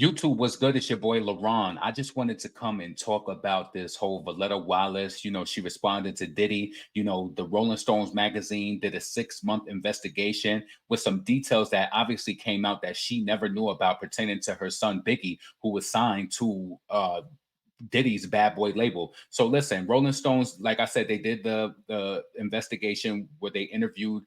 YouTube was good. It's your boy LaRon. I just wanted to come and talk about this whole Valletta Wallace. She responded to Diddy. The Rolling Stones magazine did a 6-month investigation with some details that obviously came out that she never knew about pertaining to her son Biggie, who was signed to Diddy's Bad Boy label. So listen, Rolling Stones, like I said, they did the investigation where they interviewed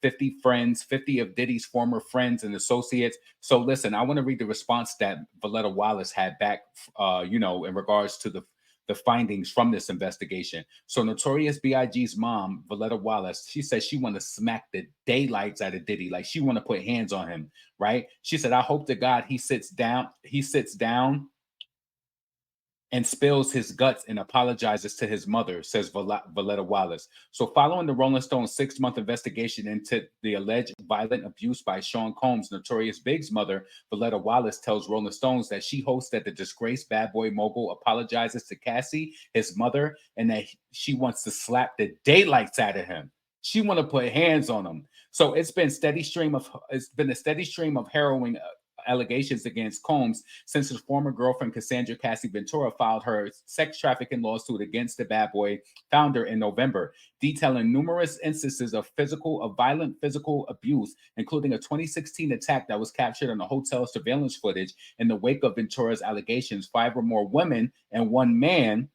50 friends, 50 of Diddy's former friends and associates. So listen, I want to read the response that Valletta Wallace had back, in regards to the findings from this investigation. So Notorious B.I.G's mom, Valletta Wallace, she said she want to smack the daylights out of Diddy, like she want to put hands on him, right? She said, I hope to God he sits down and spills his guts and apologizes to his mother, says Valletta Wallace. So, following the Rolling Stones 6-month investigation into the alleged violent abuse by Sean Combs, Notorious Big's mother, Valletta Wallace, tells Rolling Stones that she hopes that the disgraced bad boy mogul apologizes to Cassie, his mother, and that she wants to slap the daylights out of him. She want to put hands on him. So it's been a steady stream of harrowing allegations against Combs since his former girlfriend Cassandra Cassie Ventura filed her sex trafficking lawsuit against the Bad Boy founder in November, detailing numerous instances of violent physical abuse, including a 2016 attack that was captured on the hotel surveillance footage. In the wake of Ventura's allegations, 5 or more women and 1 man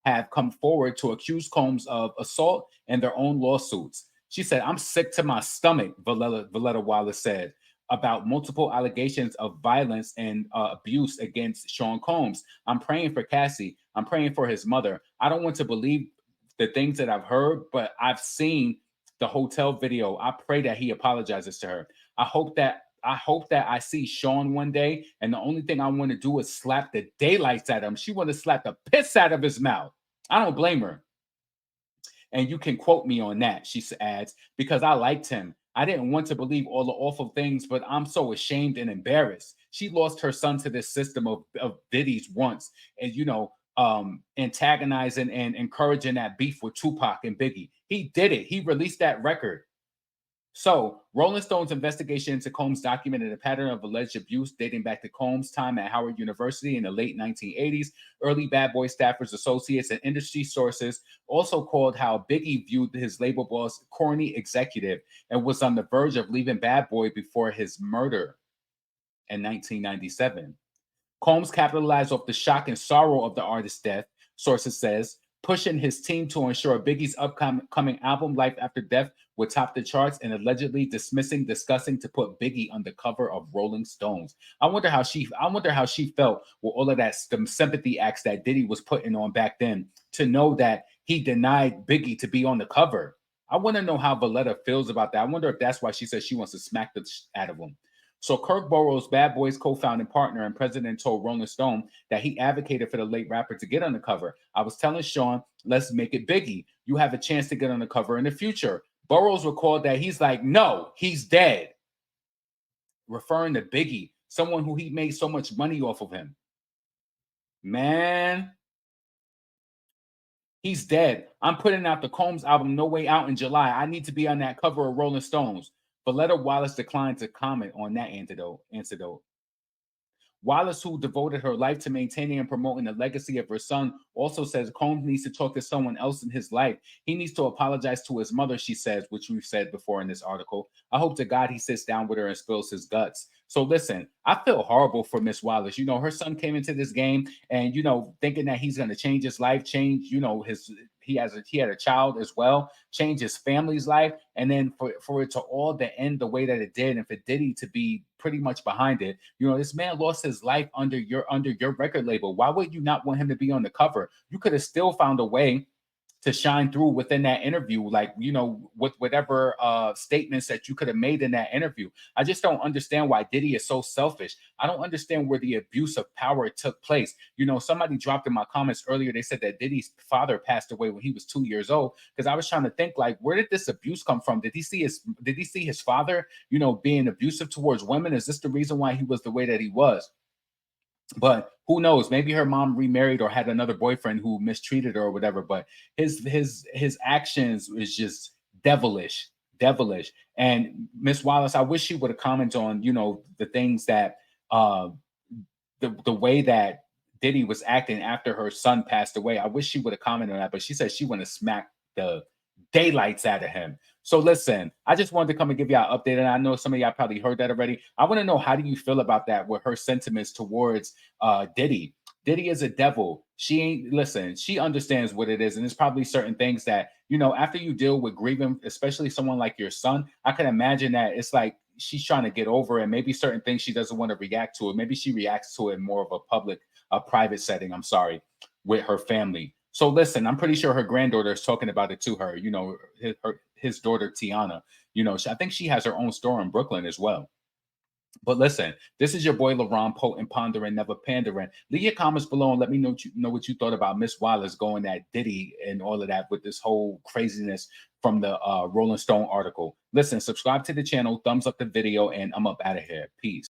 have come forward to accuse Combs of assault in their own lawsuits. She said, I'm sick to my stomach, Valletta Wallace said, about multiple allegations of violence and abuse against Sean Combs. I'm praying for Cassie. I'm praying for his mother. I don't want to believe the things that I've heard, but I've seen the hotel video. I pray that he apologizes to her. I hope that I see Sean one day, and the only thing I want to do is slap the daylights at him. She want to slap the piss out of his mouth. I don't blame her. And you can quote me on that, she adds, because I liked him. I didn't want to believe all the awful things, but I'm so ashamed and embarrassed. She lost her son to this system of Diddy's once, and antagonizing and encouraging that beef with Tupac and Biggie. He did it. He released that record. So, Rolling Stone's investigation into Combs documented a pattern of alleged abuse dating back to Combs' time at Howard University in the late 1980s. Early Bad Boy staffers, associates, and industry sources also called how Biggie viewed his label boss corny executive and was on the verge of leaving Bad Boy before his murder in 1997. Combs capitalized off the shock and sorrow of the artist's death, sources says, pushing his team to ensure Biggie's upcoming album Life After Death would top the charts and allegedly discussing to put Biggie on the cover of Rolling Stones. I wonder how she felt with all of that sympathy acts that Diddy was putting on back then to know that he denied Biggie to be on the cover. I want to know how Valletta feels about that. I wonder if that's why she says she wants to smack the out of him. So Kirk Burroughs, Bad Boy's co-founding partner and president, told Rolling Stone that he advocated for the late rapper to get on the cover. I was telling Sean, let's make it Biggie. You have a chance to get on the cover in the future. Burroughs recalled that he's like, no, he's dead, referring to Biggie, someone who he made so much money off of him. Man, he's dead. I'm putting out the Combs album No Way Out in July. I need to be on that cover of Rolling Stones. Valletta Wallace declined to comment on that antidote. Wallace, who devoted her life to maintaining and promoting the legacy of her son, also says Combs needs to talk to someone else in his life. He needs to apologize to his mother, she says, which we've said before in this article. I hope to God he sits down with her and spills his guts. So listen, I feel horrible for Miss Wallace. Her son came into this game and thinking that he's going to change his life, change his he had a child as well, change his family's life, and then for it to all to end the way that it did, and for Diddy to be pretty much behind it. This man lost his life under your record label. Why would you not want him to be on the cover? You could have still found a way to shine through within that interview, like with whatever statements that you could have made in that interview. I just don't understand why Diddy is so selfish. I don't understand where the abuse of power took place. Somebody dropped in my comments earlier, they said that Diddy's father passed away when he was 2 years old, because I was trying to think, like, where did this abuse come from? Did he see his father being abusive towards women? Is this the reason why he was the way that he was? But who knows? Maybe her mom remarried or had another boyfriend who mistreated her or whatever. But his actions is just devilish, devilish. And Miss Wallace, I wish she would have commented on the things that the way that Diddy was acting after her son passed away. I wish she would have commented on that, but she said she want to smack the daylights out of him. So listen, I just wanted to come and give y'all an update, and I know some of y'all probably heard that already. I want to know, how do you feel about that with her sentiments towards Diddy? Diddy is a devil. She ain't, listen, she understands what it is. And there's probably certain things that, after you deal with grieving, especially someone like your son, I can imagine that it's like she's trying to get over it. Maybe certain things she doesn't want to react to it. Maybe she reacts to it more of a private setting, I'm sorry, with her family. So listen, I'm pretty sure her granddaughter is talking about it to her, his daughter, Tiana. I think she has her own store in Brooklyn as well. But listen, this is your boy LaRon, potent, pondering, never pandering. Leave your comments below and let me know what you thought about Miss Wallace going at Diddy and all of that with this whole craziness from the Rolling Stone article. Listen, subscribe to the channel, thumbs up the video, and I'm up out of here. Peace.